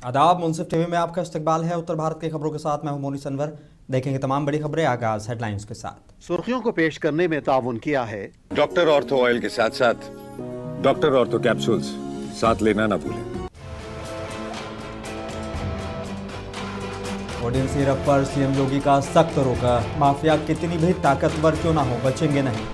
आदाब, मुंसिफ टीवी में आपका इस्तकबाल है। उत्तर भारत की खबरों के साथ मैं हूं मोनी सनवर। देखेंगे तमाम बड़ी खबरें। आगाज हेडलाइंस के साथ। सुर्खियों को पेश करने में ताउन किया है डॉक्टर ऑर्थो ऑयल के साथ साथ डॉक्टर ऑर्थो कैप्सूल्स साथ लेना ना भूलें। कोडिन सिरप पर सीएम योगी का सख्त रोक। माफिया कितनी भी ताकतवर क्यों ना हो, बचेंगे नहीं।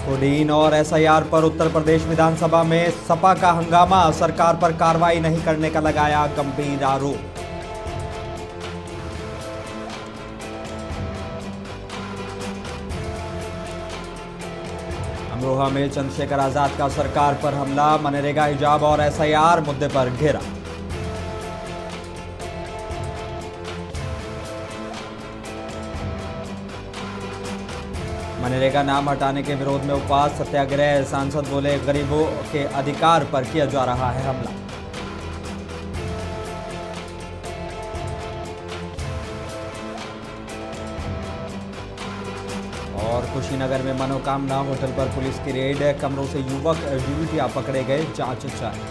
कोडीन और एसआईआर पर उत्तर प्रदेश विधानसभा में सपा का हंगामा। सरकार पर कार्रवाई नहीं करने का लगाया गंभीर आरोप। अमरोहा में चंद्रशेखर आजाद का सरकार पर हमला। मनरेगा, हिजाब और एसआईआर मुद्दे पर घेरा। मनरेगा नाम हटाने के विरोध में उपवास सत्याग्रह। सांसद बोले, गरीबों के अधिकार पर किया जा रहा है हमला। और कुशीनगर में मनोकामना होटल पर पुलिस की रेड। कमरों से युवतियां पकड़े गए, जांच जारी।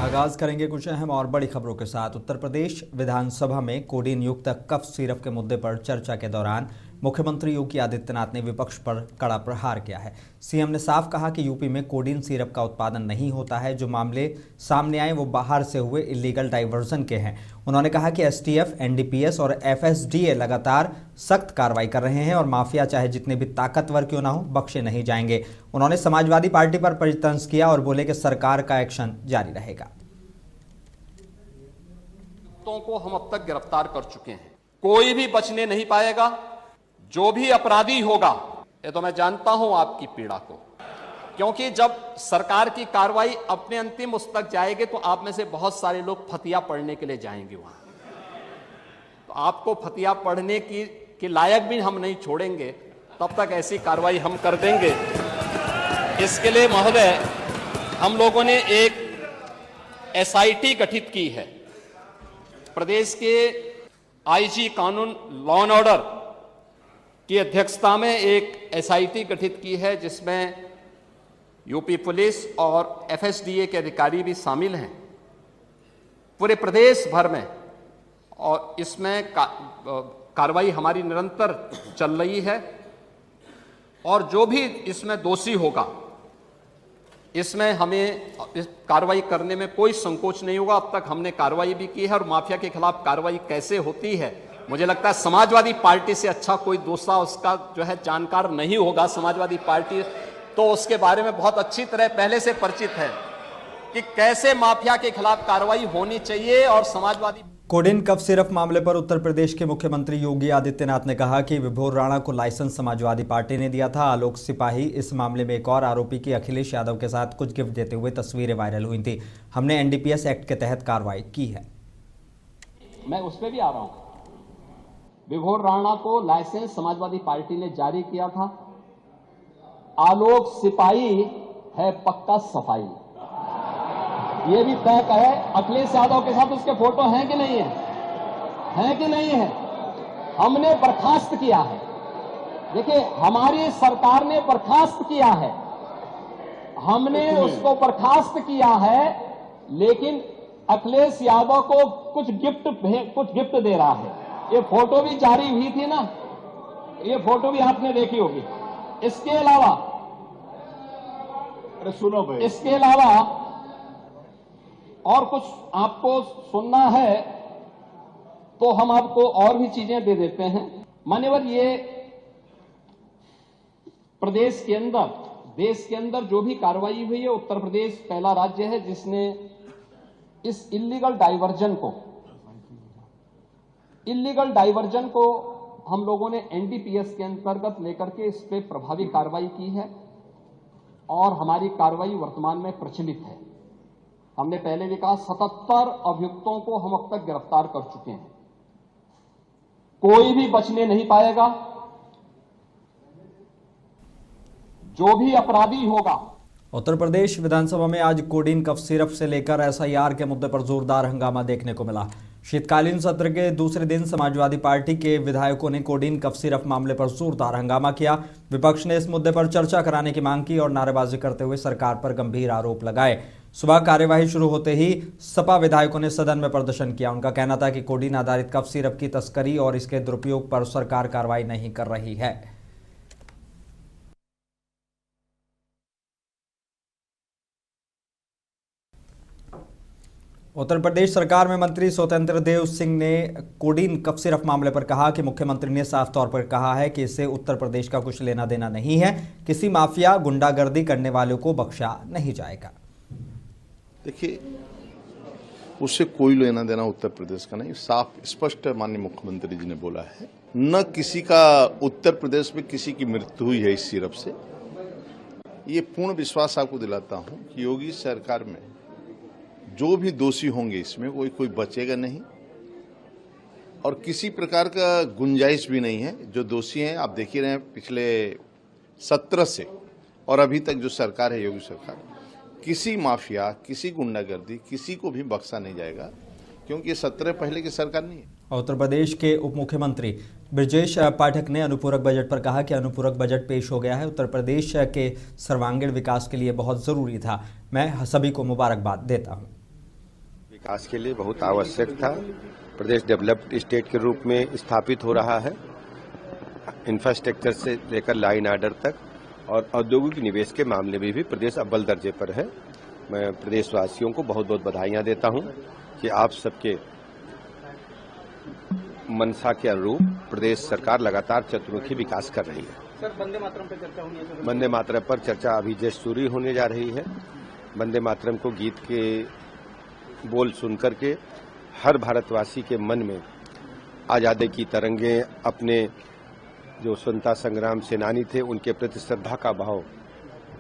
आगाज करेंगे कुछ अहम और बड़ी खबरों के साथ। उत्तर प्रदेश विधानसभा में कोडीन युक्त कफ सिरप के मुद्दे पर चर्चा के दौरान मुख्यमंत्री योगी आदित्यनाथ ने विपक्ष पर कड़ा प्रहार किया है। सीएम ने साफ कहा कि यूपी में कोडीन सिरप का उत्पादन नहीं होता है। जो मामले सामने आए वो बाहर से हुए इलीगल डाइवर्जन के हैं। उन्होंने कहा कि एसटीएफ, एनडीपीएस और एफएसडीए लगातार सख्त कार्रवाई कर रहे हैं और माफिया चाहे जितने भी ताकतवर क्यों ना हो, बख्शे नहीं जाएंगे। उन्होंने समाजवादी पार्टी पर तंज किया और बोले कि सरकार का एक्शन जारी रहेगा। को हम अब तक गिरफ्तार कर चुके हैं, कोई भी बचने नहीं पाएगा। जो भी अपराधी होगा, ये तो मैं जानता हूं आपकी पीड़ा को, क्योंकि जब सरकार की कार्रवाई अपने अंतिम उस तक जाएगी तो आप में से बहुत सारे लोग फतिया पढ़ने के लिए जाएंगे वहां। तो आपको फतिया पढ़ने की लायक भी हम नहीं छोड़ेंगे, तब तक ऐसी कार्रवाई हम कर देंगे। इसके लिए महोदय, हम लोगों ने एक एसआईटी गठित की है। प्रदेश के आईजी कानून, लॉ एंड ऑर्डर की अध्यक्षता में एक एसआईटी गठित की है, जिसमें यूपी पुलिस और एफएसडीए के अधिकारी भी शामिल हैं पूरे प्रदेश भर में। और इसमें कार्रवाई हमारी निरंतर चल रही है और जो भी इसमें दोषी होगा, इसमें हमें इस कार्रवाई करने में कोई संकोच नहीं होगा। अब तक हमने कार्रवाई भी की है और माफिया के खिलाफ कार्रवाई कैसे होती है, मुझे लगता है समाजवादी पार्टी से अच्छा कोई दूसरा उसका जो है जानकार नहीं होगा। समाजवादी पार्टी तो उसके बारे में बहुत अच्छी तरह पहले से परिचित है कि कैसे माफिया के खिलाफ कार्रवाई होनी चाहिए। और समाजवादी कोडिन कफ सिरप मामले पर उत्तर प्रदेश के मुख्यमंत्री योगी आदित्यनाथ ने कहा कि विभोर राणा को लाइसेंस समाजवादी पार्टी ने दिया था। आलोक सिपाही इस मामले में एक और आरोपी की अखिलेश यादव के साथ कुछ गिफ्ट देते हुए तस्वीरें वायरल हुई थी। हमने एनडीपीएस एक्ट के तहत कार्रवाई की है। मैं उस पर भी आ रहा हूं। विभोर राणा को लाइसेंस समाजवादी पार्टी ने जारी किया था। आलोक सिपाही है पक्का सफाई, ये भी तय है। अखिलेश यादव के साथ उसके फोटो हैं कि नहीं है, हैं कि नहीं है? हमने बर्खास्त किया है। देखिए, हमारी सरकार ने बर्खास्त किया है, हमने उसको बर्खास्त किया है, लेकिन अखिलेश यादव को कुछ गिफ्ट दे रहा है। ये फोटो भी जारी हुई थी ना, ये फोटो भी आपने देखी होगी। इसके अलावा सुनो भाई, इसके अलावा और कुछ आपको सुनना है तो हम आपको और भी चीजें दे देते हैं। मान्यवर, ये प्रदेश के अंदर, देश के अंदर जो भी कार्रवाई हुई है, उत्तर प्रदेश पहला राज्य है जिसने इस इलीगल डाइवर्जन को हम लोगों ने एनडीपीएस के अंतर्गत लेकर के इस पे प्रभावी कार्रवाई की है और हमारी कार्रवाई वर्तमान में प्रचलित है। हमने पहले भी कहा 77 अभियुक्तों को हम अब तक गिरफ्तार कर चुके हैं, कोई भी बचने नहीं पाएगा। जो भी अपराधी होगा उत्तर प्रदेश विधानसभा में आज कोडीन कफ सिरप से लेकर एसआईआर के मुद्दे पर जोरदार हंगामा देखने को मिला। शीतकालीन सत्र के दूसरे दिन समाजवादी पार्टी के विधायकों ने कोडीन कफ सिरप मामले पर जोरदार हंगामा किया। विपक्ष ने इस मुद्दे पर चर्चा कराने की मांग की और नारेबाजी करते हुए सरकार पर गंभीर आरोप लगाए। सुबह कार्यवाही शुरू होते ही सपा विधायकों ने सदन में प्रदर्शन किया। उनका कहना था कि कोडीन आधारित कफ सिरप की तस्करी और इसके दुरुपयोग पर सरकार कार्रवाई नहीं कर रही है। उत्तर प्रदेश सरकार में मंत्री स्वतंत्र देव सिंह ने कोडीन कफ सिरप मामले पर कहा कि मुख्यमंत्री ने साफ तौर पर कहा है कि इससे उत्तर प्रदेश का कुछ लेना देना नहीं है। किसी माफिया गुंडागर्दी करने वालों को बख्शा नहीं जाएगा। देखिए, उससे कोई लेना देना उत्तर प्रदेश का नहीं, साफ स्पष्ट माननीय मुख्यमंत्री जी ने बोला है। न किसी का उत्तर प्रदेश में किसी की मृत्यु हुई है इस सिरप से। ये पूर्ण विश्वास आपको दिलाता हूं कि योगी सरकार में जो भी दोषी होंगे इसमें कोई बचेगा नहीं और किसी प्रकार का गुंजाइश भी नहीं है। जो दोषी हैं आप देख ही रहे हैं, पिछले 17 से और अभी तक जो सरकार है योगी सरकार, किसी माफिया, किसी गुंडागर्दी, किसी को भी बख्शा नहीं जाएगा, क्योंकि ये 17 पहले की सरकार नहीं है। उत्तर प्रदेश के उप मुख्यमंत्री ब्रजेश पाठक ने अनुपूरक बजट पर कहा कि अनुपूरक बजट पेश हो गया है। उत्तर प्रदेश के सर्वांगीण विकास के लिए बहुत जरूरी था। मैं सभी को मुबारकबाद देता हूँ। विकास के लिए बहुत आवश्यक था। प्रदेश डेवलप्ड स्टेट के रूप में स्थापित हो रहा है, इंफ्रास्ट्रक्चर से लेकर लाइन आर्डर तक, और औद्योगिक निवेश के मामले में भी प्रदेश अव्वल दर्जे पर है। मैं प्रदेशवासियों को बहुत बहुत बधाइयां देता हूं कि आप सबके मंशा के अनुरूप प्रदेश सरकार लगातार चतुर्मुखी विकास कर रही है। सर, वंदे मातरम पर चर्चा होनी है। वंदे मातरम पर चर्चा अभी जस्ट शुरू होने जा रही है। वंदे मातरम को गीत के बोल सुनकर के हर भारतवासी के मन में आजादी की तरंगे, अपने जो स्वतंत्रता संग्राम सेनानी थे उनके प्रति श्रद्धा का भाव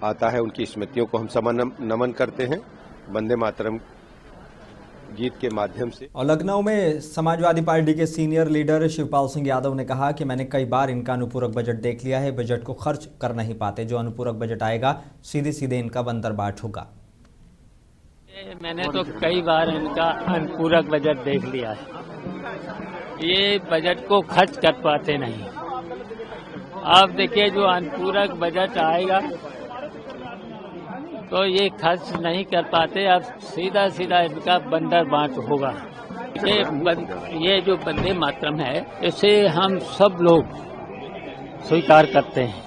आता है। उनकी स्मृतियों को हम नमन करते हैं वंदे मातरम गीत के माध्यम से। और लखनऊ में समाजवादी पार्टी के सीनियर लीडर शिवपाल सिंह यादव ने कहा कि मैंने कई बार इनका अनुपूरक बजट देख लिया है, बजट को खर्च कर नहीं पाते। जो अनुपूरक बजट आएगा सीधे सीधे इनका बंदरबाट होगा। मैंने तो कई बार इनका अनुपूरक बजट देख लिया है। ये बजट को खर्च कर पाते नहीं। अब देखिए, जो अनुपूरक बजट आएगा तो ये खर्च नहीं कर पाते। अब सीधा सीधा इनका बंदरबाट होगा। ये जो वंदे मातरम है, इसे हम सब लोग स्वीकार करते हैं,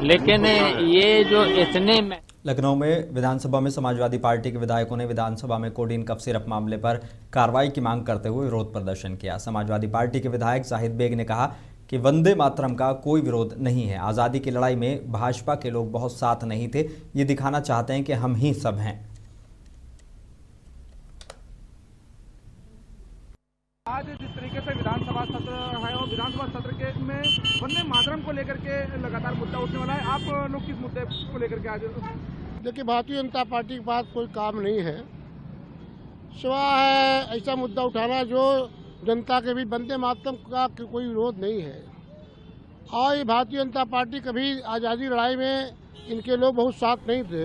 लेकिन ये जो इतने में लखनऊ में विधानसभा में समाजवादी पार्टी के विधायकों ने विधानसभा में कोडीन कफ सिरप मामले पर कार्रवाई की मांग करते हुए विरोध प्रदर्शन किया। समाजवादी पार्टी के विधायक जाहिद बेग ने कहा कि वंदे मातरम का कोई विरोध नहीं है। आज़ादी की लड़ाई में भाजपा के लोग बहुत साथ नहीं थे, ये दिखाना चाहते हैं कि हम ही सब हैं। आज जिस तरीके से विधानसभा सत्र है और विधानसभा सत्र के में वंदे मातरम को लेकर के लगातार मुद्दा उठने वाला है, आप लोग किस मुद्दे को लेकर के आज? देखिए, भारतीय जनता पार्टी के पास कोई काम नहीं है, सिवाय ऐसा मुद्दा उठाना जो जनता के भी वंदे मातरम का कोई विरोध नहीं है। और ये भारतीय जनता पार्टी कभी आज़ादी लड़ाई में इनके लोग बहुत साथ नहीं थे,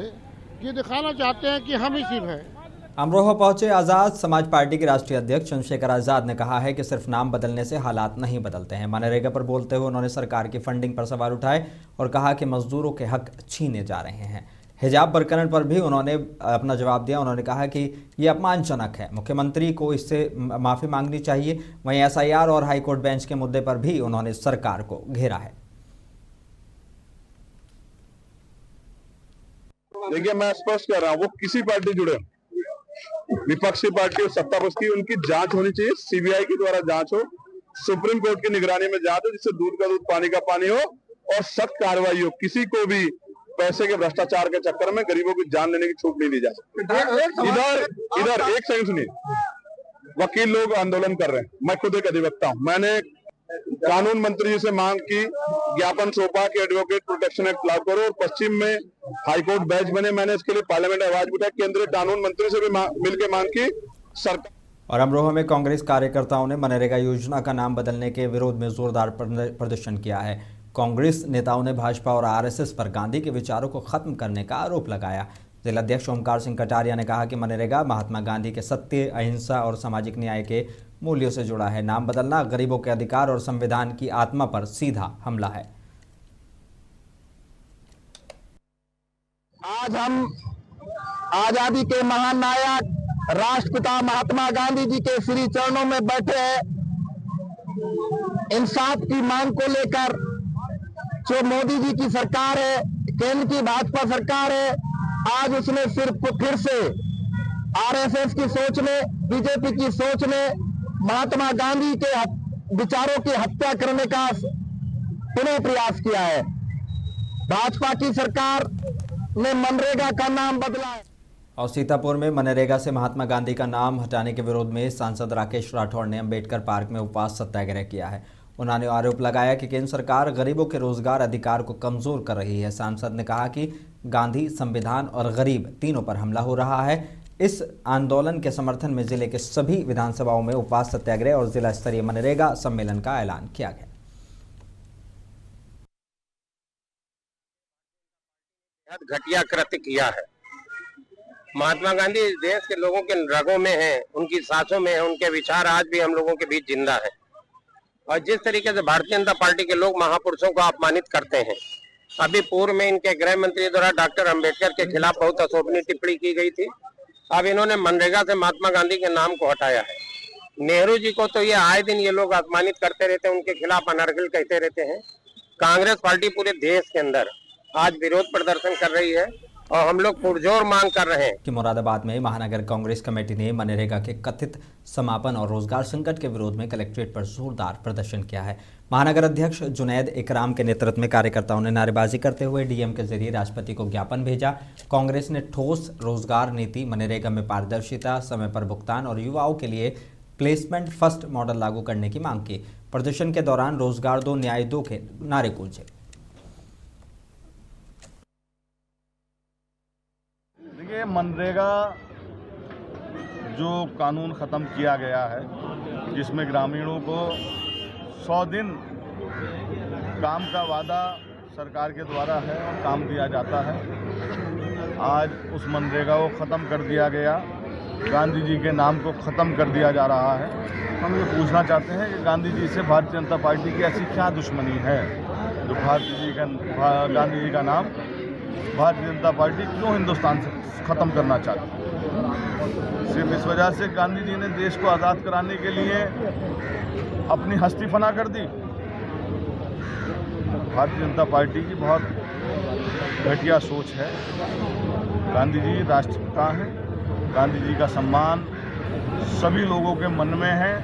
ये दिखाना चाहते हैं कि हम ही सिर्फ हैं। अमरोहा पहुंचे आज़ाद समाज पार्टी के राष्ट्रीय अध्यक्ष चंद्रशेखर आज़ाद ने कहा है कि सिर्फ नाम बदलने से हालात नहीं बदलते हैं। मनरेगा पर बोलते हुए उन्होंने सरकार की फंडिंग पर सवाल उठाए और कहा कि मजदूरों के हक छीने जा रहे हैं। हिजाब प्रकरण पर भी उन्होंने अपना जवाब दिया। उन्होंने कहा कि ये अपमानजनक है, मुख्यमंत्री को इससे माफ़ी मांगनी चाहिए। वहीं एसआईआर और हाईकोर्ट बेंच के मुद्दे पर भी उन्होंने सरकार को घेरा है। देखिए, मैं स्पष्ट कर रहा हूँ, वो किसी पार्टी जुड़े, विपक्षी पार्टी और सत्ता पक्ष की, उनकी जांच होनी चाहिए। सीबीआई के द्वारा जांच हो, सुप्रीम कोर्ट की निगरानी में जांच हो, जिससे दूध का दूध पानी का पानी हो और सख्त कार्रवाई हो। किसी को भी पैसे के भ्रष्टाचार के चक्कर में गरीबों की जान लेने की छूट नहीं दी जा सकती। इधर एक सेकंड सुनिए, वकील लोग आंदोलन कर रहे हैं, मैं खुद एक अधिवक्ता हूँ। मैंने कानून मंत्री जी से मांग की, ज्ञापन सौंपा कि एडवोकेट प्रोटेक्शन एक्ट लागू करो, और पश्चिम में हाईकोर्ट बेंच बने। मैंने इसके लिए पार्लियामेंट में आवाज उठाई, केंद्रीय कानून मंत्री से भी मिलकर मांग की सरकार। और अमरोहा में कांग्रेस कार्यकर्ताओं ने मनरेगा योजना का नाम बदलने के विरोध में जोरदार प्रदर्शन किया है। कांग्रेस नेताओं ने भाजपा और आरएसएस पर गांधी के विचारों को खत्म करने का आरोप लगाया। जिलाध्यक्ष ओमकार सिंह कटारिया ने कहा कि मनरेगा महात्मा गांधी के सत्य, अहिंसा और सामाजिक न्याय के मूल्यों से जुड़ा है। नाम बदलना गरीबों के अधिकार और संविधान की आत्मा पर सीधा हमला है। आज हम आजादी के महान नायक राष्ट्रपिता महात्मा गांधी जी के श्री चरणों में बैठे हैं। इंसाफ की मांग को लेकर जो मोदी जी की सरकार है, केंद्र की भाजपा सरकार है, आज उसने सिर्फ फिर से आरएसएस की सोच में, बीजेपी की सोच में महात्मा गांधी के विचारों की हत्या करने का पुनः प्रयास किया है। भाजपा की सरकार ने मनरेगा का नाम बदला है। और सीतापुर में मनरेगा से महात्मा गांधी का नाम हटाने के विरोध में सांसद राकेश राठौड़ ने अंबेडकर पार्क में उपवास सत्याग्रह किया है। उन्होंने आरोप लगाया कि केंद्र सरकार गरीबों के रोजगार अधिकार को कमजोर कर रही है। सांसद ने कहा कि गांधी, संविधान और गरीब तीनों पर हमला हो रहा है। इस आंदोलन के समर्थन में जिले के सभी विधानसभाओं में उपवास सत्याग्रह और जिला स्तरीय मनरेगा सम्मेलन का ऐलान किया गया। घटिया कृत्य किया है। महात्मा गांधी इस देश के लोगों के रगों में हैं, उनकी सांसों में हैं, उनके विचार आज भी हम लोगों के बीच जिंदा है। और जिस तरीके से भारतीय जनता पार्टी के लोग महापुरुषों को अपमानित करते हैं, अभी पूर्व में इनके गृह मंत्री द्वारा डॉक्टर अंबेडकर के खिलाफ बहुत अशोभनीय टिप्पणी की गई थी। अब इन्होंने मनरेगा से महात्मा गांधी के नाम को हटाया है। नेहरू जी को तो ये आए दिन ये लोग अपमानित करते रहते हैं, उनके खिलाफ अनर्गल कहते रहते हैं। कांग्रेस पार्टी पूरे देश के अंदर आज विरोध प्रदर्शन कर रही है और हम लोग पुरजोर मांग कर रहे हैं कि मुरादाबाद में महानगर कांग्रेस कमेटी ने मनरेगा के कथित समापन और रोजगार संकट के विरोध में कलेक्ट्रेट पर जोरदार प्रदर्शन किया है। महानगर अध्यक्ष जुनैद इकराम के नेतृत्व में कार्यकर्ताओं ने नारेबाजी करते हुए डीएम के जरिए राष्ट्रपति को ज्ञापन भेजा। कांग्रेस ने ठोस रोजगार नीति, मनरेगा में पारदर्शिता, समय पर भुगतान और युवाओं के लिए प्लेसमेंट फर्स्ट मॉडल लागू करने की मांग की। प्रदर्शन के दौरान रोजगार दो, न्याय दो के नारे गूंजे। देखिए, मनरेगा जो कानून ख़त्म किया गया है, जिसमें ग्रामीणों को 100 दिन काम का वादा सरकार के द्वारा है और काम दिया जाता है, आज उस मनरेगा को ख़त्म कर दिया गया। गांधी जी के नाम को ख़त्म कर दिया जा रहा है। हम ये पूछना चाहते हैं कि गांधी जी से भारतीय जनता पार्टी की ऐसी क्या दुश्मनी है जो गांधी जी का नाम भारतीय जनता पार्टी क्यों हिंदुस्तान से ख़त्म करना चाहती है? सिर्फ इस वजह से गांधी जी ने देश को आज़ाद कराने के लिए अपनी हस्ती फना कर दी। भारतीय जनता पार्टी की बहुत घटिया सोच है। गांधी जी राष्ट्रपिता हैं, गांधी जी का सम्मान सभी लोगों के मन में है।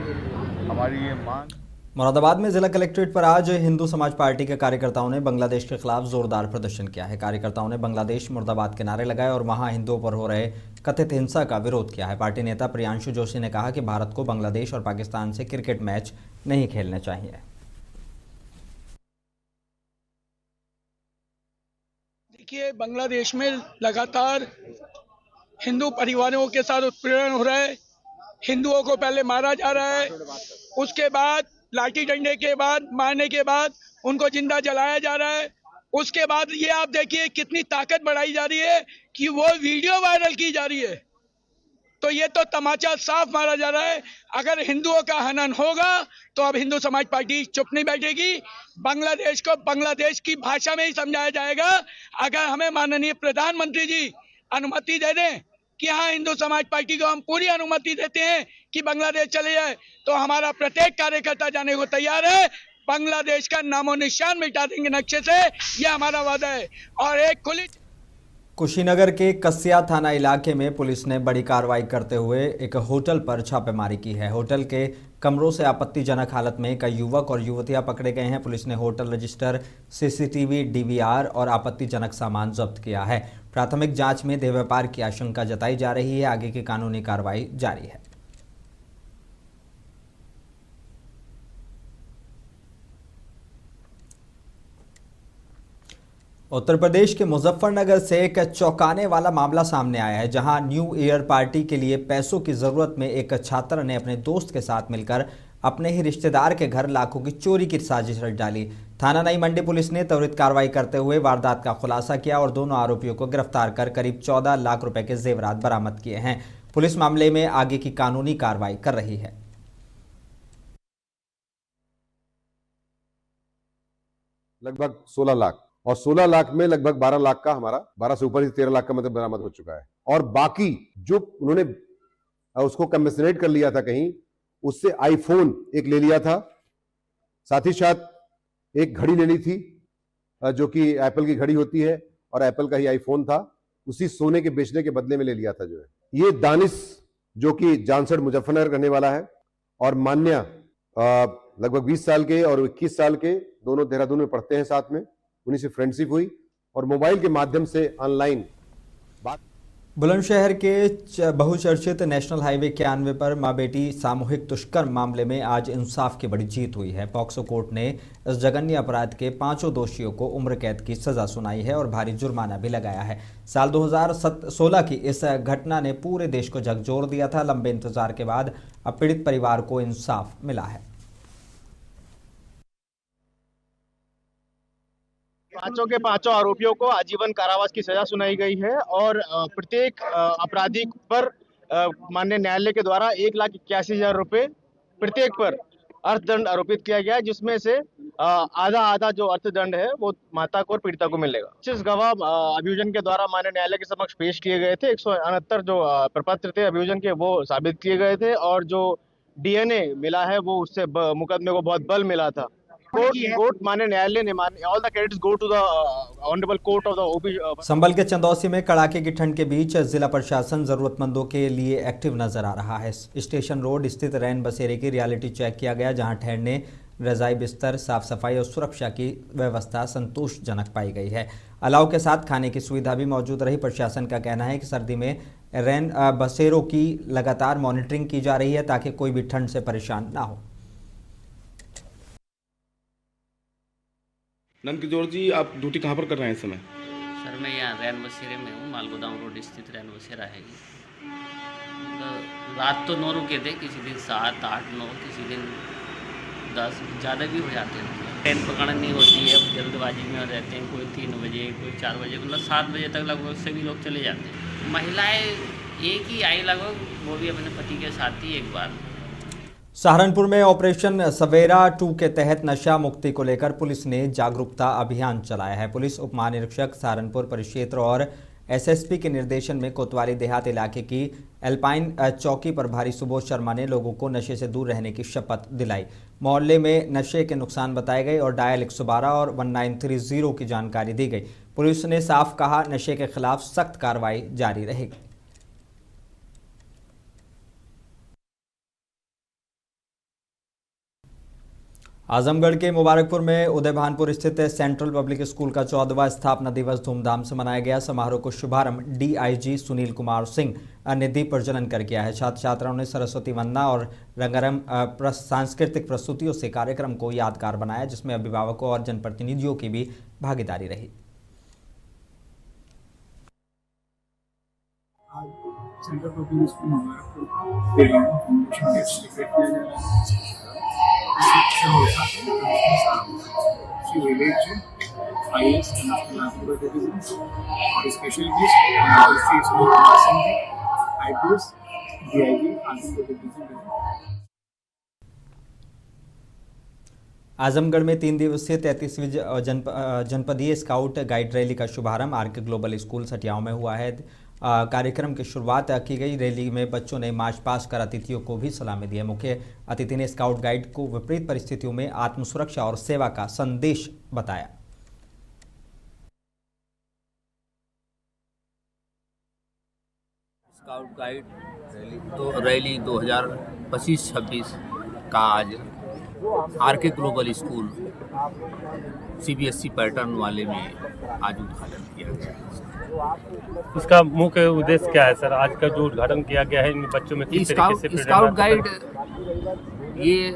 हमारी ये मांग। मुरादाबाद में जिला कलेक्ट्रेट पर आज हिंदू समाज पार्टी के कार्यकर्ताओं ने बांग्लादेश के खिलाफ जोरदार प्रदर्शन किया है। कार्यकर्ताओं ने बांग्लादेश मुर्दाबाद के नारे लगाए और वहां हिंदुओं पर हो रहे कथित हिंसा का विरोध किया है। पार्टी नेता प्रियांशु जोशी ने कहा कि भारत को बांग्लादेश और पाकिस्तान से क्रिकेट मैच नहीं खेलने चाहिए। देखिए, बांग्लादेश में लगातार हिंदू परिवारों के साथ उत्पीड़न हो रहा है। हिंदुओं को पहले मारा जा रहा है, उसके बाद लाठी डंडे के बाद, मारने के बाद उनको जिंदा जलाया जा रहा है। उसके बाद ये आप देखिए कितनी ताकत बढ़ाई जा रही है कि वो वीडियो वायरल की जा रही है। तो ये तो तमाचा साफ मारा जा रहा है। अगर हिंदुओं का हनन होगा तो अब हिंदू समाज पार्टी चुप नहीं बैठेगी। बांग्लादेश को बांग्लादेश की भाषा में ही समझाया जाएगा। अगर हमें माननीय प्रधानमंत्री जी अनुमति दे दें कि हाँ, हिंदू समाज पार्टी को हम पूरी अनुमति देते हैं कि बांग्लादेश चले जाए, तो हमारा प्रत्येक कार्यकर्ता जाने को तैयार है। बांग्लादेश का नामो निशान मिटा देंगे नक्शे से, यह हमारा वादा है। और एक खुली कुशीनगर के कस्या थाना इलाके में पुलिस ने बड़ी कार्रवाई करते हुए एक होटल पर छापेमारी की है। होटल के कमरों से आपत्तिजनक हालत में कई युवक और युवतियां पकड़े गए हैं। पुलिस ने होटल रजिस्टर, सीसीटीवी, डीवीआर और आपत्तिजनक सामान जब्त किया है। प्राथमिक जांच में देह व्यापार की आशंका जताई जा रही है। आगे की कानूनी कार्रवाई जारी है। उत्तर प्रदेश के मुजफ्फरनगर से एक चौंकाने वाला मामला सामने आया है, जहां न्यू ईयर पार्टी के लिए पैसों की जरूरत में एक छात्र ने अपने दोस्त के साथ मिलकर अपने ही रिश्तेदार के घर लाखों की चोरी की साजिश रच डाली। थाना नई मंडी पुलिस ने त्वरित कार्रवाई करते हुए वारदात का खुलासा किया और दोनों आरोपियों को गिरफ्तार कर करीब 14 लाख रुपए के जेवरात बरामद किए हैं। पुलिस मामले में आगे की कानूनी कार्रवाई कर रही है। लगभग 16 लाख और 16 लाख में लगभग 12 लाख का हमारा 12 से ऊपर ही 13 लाख का मतलब बरामद हो चुका है। और बाकी जो उन्होंने उसको कमिश्नरेट कर लिया था कहीं, उससे आईफोन एक ले लिया था, साथ ही साथ एक घड़ी ले ली थी जो कि एप्पल की घड़ी होती है और एप्पल का ही आईफोन था, उसी सोने के बेचने के बदले में ले लिया था। जो है ये दानिश जो कि जानसड़ मुजफ्फरनगर रहने वाला है और मान्या लगभग 20 साल के और 21 साल के, दोनों देहरादून में पढ़ते हैं साथ में, उन्हीं से फ्रेंडशिप हुई और मोबाइल के माध्यम से ऑनलाइन बात। बुलंदशहर के बहुचर्चित नेशनल हाईवे 91 पर मां बेटी सामूहिक दुष्कर्म मामले में आज इंसाफ की बड़ी जीत हुई है। पॉक्सो कोर्ट ने इस जघन्य अपराध के 5 दोषियों को उम्र कैद की सजा सुनाई है और भारी जुर्माना भी लगाया है। साल 2016 की इस घटना ने पूरे देश को झकझोर दिया था। लंबे इंतजार के बाद अब पीड़ित परिवार को इंसाफ मिला है। पांचों के पांचों आरोपियों को आजीवन कारावास की सजा सुनाई गई है और प्रत्येक अपराधी पर माननीय न्यायालय के द्वारा 1,81,000 रुपए प्रत्येक पर अर्थदंड आरोपित किया गया है, जिसमें से आधा जो अर्थदंड है वो माता को और पीड़िता को मिलेगा। 25 गवाह अभियोजन के द्वारा माननीय न्यायालय के समक्ष पेश किए गए थे। 169 जो प्रपत्र थे अभियोजन के वो साबित किए गए थे और जो DNA मिला है वो उससे मुकदमे को बहुत बल मिला था। कोर्ट माननीय न्यायालय ने all the credits go to the honourable court of the ओबी। संभल के चंदौसी में कड़ाके की ठंड के बीच जिला प्रशासन जरूरतमंदों के लिए एक्टिव नजर आ रहा है। स्टेशन रोड स्थित रैन बसेरे की रियलिटी चेक किया गया, जहां ठहरने, रजाई बिस्तर, साफ सफाई और सुरक्षा की व्यवस्था संतोषजनक पाई गई है। अलाव के साथ खाने की सुविधा भी मौजूद रही। प्रशासन का कहना है कि सर्दी में रैन बसेरों की लगातार मॉनिटरिंग की जा रही है ताकि कोई भी ठंड से परेशान ना हो। नंदकिशोर जी, आप ड्यूटी कहाँ पर कर रहे हैं इस समय? सर मैं यहाँ रैन बसेरे में हूँ, मालगोदाम रोड स्थित रैन बसेरा है ये। तो रात तो 9 रुके थे, किसी दिन 7, 8, 9, किसी दिन 10, ज़्यादा भी हो जाते हैं। ट्रेन पकड़नी होती है, जल्दबाजी में रहते हैं, कोई 3 बजे, कोई 4 बजे, मतलब 7 बजे तक लगभग सभी लोग चले जाते हैं। महिलाएँ एक ही आई लगभग, वो भी अपने पति के साथ ही एक बार। सहारनपुर में ऑपरेशन सवेरा 2 के तहत नशा मुक्ति को लेकर पुलिस ने जागरूकता अभियान चलाया है। पुलिस उप महानिरीक्षक सहारनपुर परिक्षेत्र और SSP के निर्देशन में कोतवाली देहात इलाके की एल्पाइन चौकी पर भारी सुबोध शर्मा ने लोगों को नशे से दूर रहने की शपथ दिलाई। मोहल्ले में नशे के नुकसान बताए गए और डायल 112 और 1930 की जानकारी दी गई। पुलिस ने साफ कहा, नशे के खिलाफ सख्त कार्रवाई जारी रहेगी। आजमगढ़ के मुबारकपुर में उदय भानपुर स्थित सेंट्रल पब्लिक स्कूल का 14वां स्थापना दिवस धूमधाम से मनाया गया। समारोह को शुभारंभ DIG सुनील कुमार सिंह ने दीप प्रज्वलन कर किया है। छात्र छात्राओं ने सरस्वती वंदना और रंगारंग सांस्कृतिक प्रस्तुतियों से कार्यक्रम को यादगार बनाया, जिसमें अभिभावकों और जनप्रतिनिधियों की भी भागीदारी रही। Central public school Mubarakpur Shri Vivek ji IAS और special guest Shri Sunil Kumar Singh ji IPS DIG। Azamgarh में 3 दिवसीय 33वीं जनपदीय स्काउट गाइड रैली का शुभारंभ RK ग्लोबल स्कूल सटियाव में हुआ है। कार्यक्रम की शुरुआत की गई। रैली में बच्चों ने मार्च पास्ट कर अतिथियों को भी सलामी दी। मुख्य अतिथि ने स्काउट गाइड को विपरीत परिस्थितियों में आत्मसुरक्षा और सेवा का संदेश बताया। स्काउट गाइड रैली 2025-26 का आज RK global school CBSE pattern वाले में आज उद्घाटन किया गया। इसका मुख्य उद्देश्य क्या है सर? आज का जो उद्घाटन किया गया है, इन बच्चों में किस तरीके से स्काउट गाइड ये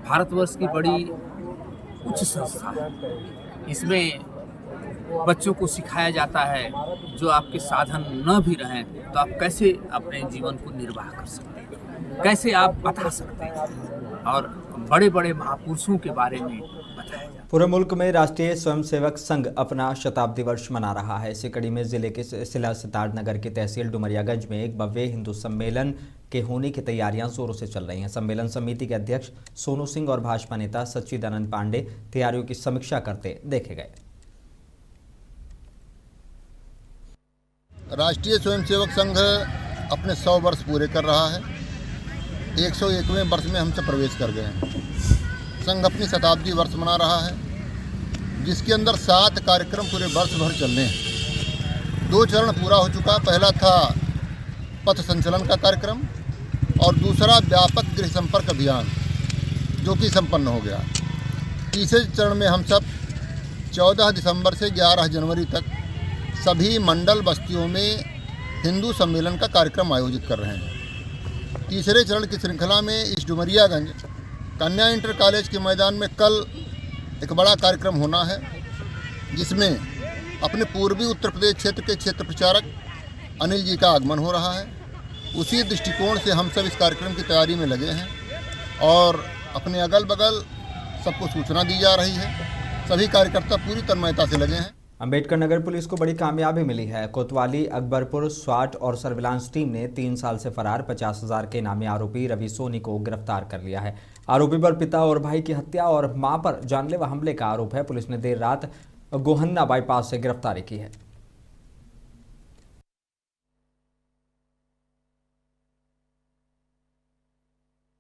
भारतवर्ष की बड़ी उच्च संस्था है। इसमें बच्चों को सिखाया जाता है जो आपके साधन न भी रहें तो आप कैसे अपने जीवन को निर्वाह कर सकते हैं, कैसे आप बता सकते हैं। और बड़े बड़े महापुरुषों के बारे में बताया जाता है। पूरे मुल्क में राष्ट्रीय स्वयंसेवक संघ अपना शताब्दी वर्ष मना रहा है। इसी कड़ी में जिले के जिला सितारनगर की तहसील डुमरियागंज में एक भव्य हिंदू सम्मेलन के होने की तैयारियां जोरों से चल रही हैं। सम्मेलन समिति के अध्यक्ष सोनू सिंह और भाजपा नेता सच्चिदानंद पांडे तैयारियों की समीक्षा करते देखे गए। राष्ट्रीय स्वयंसेवक संघ अपने 100 वर्ष पूरे कर रहा है। 101वें वर्ष में हम सब प्रवेश कर गए हैं। संघ अपनी शताब्दी वर्ष मना रहा है, जिसके अंदर 7 कार्यक्रम पूरे वर्ष भर चलने हैं। 2 चरण पूरा हो चुका। पहला था पथ संचलन का कार्यक्रम और दूसरा व्यापक गृह संपर्क अभियान, जो कि संपन्न हो गया। तीसरे चरण में हम सब 14 दिसंबर से 11 जनवरी तक सभी मंडल बस्तियों में हिंदू सम्मेलन का कार्यक्रम आयोजित कर रहे हैं। तीसरे चरण की श्रृंखला में इस डुमरियागंज कन्या इंटर कॉलेज के मैदान में कल एक बड़ा कार्यक्रम होना है, जिसमें अपने पूर्वी उत्तर प्रदेश क्षेत्र के क्षेत्र प्रचारक अनिल जी का आगमन हो रहा है। उसी दृष्टिकोण से हम सब इस कार्यक्रम की तैयारी में लगे हैं और अपने अगल बगल सबको सूचना दी जा रही है। सभी कार्यकर्ता पूरी तन्मयता से लगे हैं। अंबेडकर नगर पुलिस को बड़ी कामयाबी मिली है। कोतवाली अकबरपुर स्वाट और सर्विलांस टीम ने 3 साल से फरार 50,000 के इनामी आरोपी रवि सोनी को गिरफ्तार कर लिया है। आरोपी पर पिता और भाई की हत्या और मां पर जानलेवा हमले का आरोप है। पुलिस ने देर रात गोहन्ना बाईपास से गिरफ्तारी की है।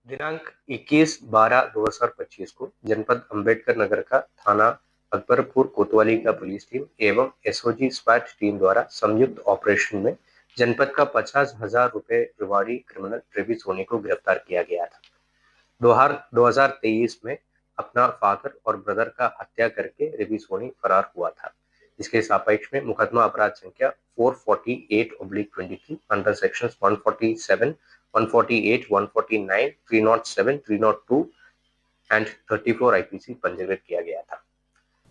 दिनांक 21/12/2025 को जनपद अंबेडकर नगर का थाना अकबरपुर कोतवाली का पुलिस टीम एवं एसओजी स्क्वाड टीम द्वारा संयुक्त ऑपरेशन में जनपद का 50,000 रुपए रिवार्डी क्रिमिनल रवि सोनी को गिरफ्तार किया गया था। 2023 में अपना फादर और ब्रदर का हत्या करके रवि सोनी फरार हुआ था। इसके सापेक्ष में मुकदमा अपराध संख्या 448/23 अंडर सेक्शंस 147, 148, 149, 307, 302 एंड 34 आईपीसी पंजीकृत किया गया था।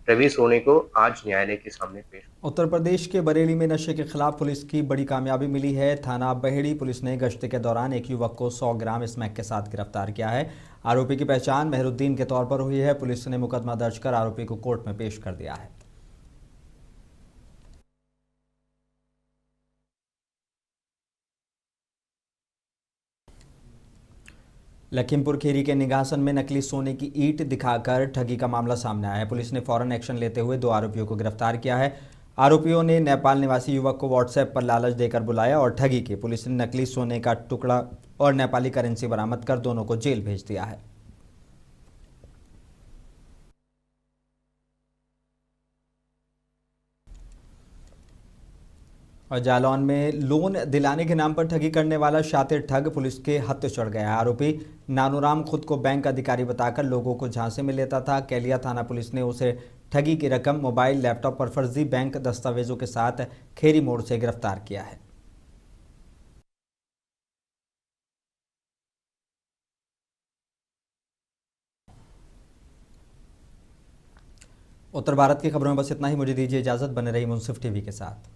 रवि सोनी को आज न्यायालय के सामने पेश। उत्तर प्रदेश के बरेली में नशे के खिलाफ पुलिस की बड़ी कामयाबी मिली है। थाना बहेड़ी पुलिस ने गश्त के दौरान एक युवक को 100 ग्राम स्मैक के साथ गिरफ्तार किया है। आरोपी की पहचान मेहरुद्दीन के तौर पर हुई है। पुलिस ने मुकदमा दर्ज कर आरोपी को कोर्ट में पेश कर दिया है। लखीमपुर खीरी के निगासन में नकली सोने की ईंट दिखाकर ठगी का मामला सामने आया है। पुलिस ने फौरन एक्शन लेते हुए 2 आरोपियों को गिरफ्तार किया है। आरोपियों ने नेपाल निवासी युवक को व्हाट्सएप पर लालच देकर बुलाया और ठगी की। पुलिस ने नकली सोने का टुकड़ा और नेपाली करेंसी बरामद कर दोनों को जेल भेज दिया है। और जालौन में लोन दिलाने के नाम पर ठगी करने वाला शातिर ठग पुलिस के हत्थे चढ़ गया। आरोपी नानूराम खुद को बैंक अधिकारी बताकर लोगों को झांसे में लेता था। कैलिया थाना पुलिस ने उसे ठगी की रकम, मोबाइल, लैपटॉप पर फर्जी बैंक दस्तावेजों के साथ खेरी मोड़ से गिरफ्तार किया है। उत्तर भारत की खबरों में बस इतना ही। मुझे दीजिए इजाजत। बने रही मुंसिफ टीवी के साथ।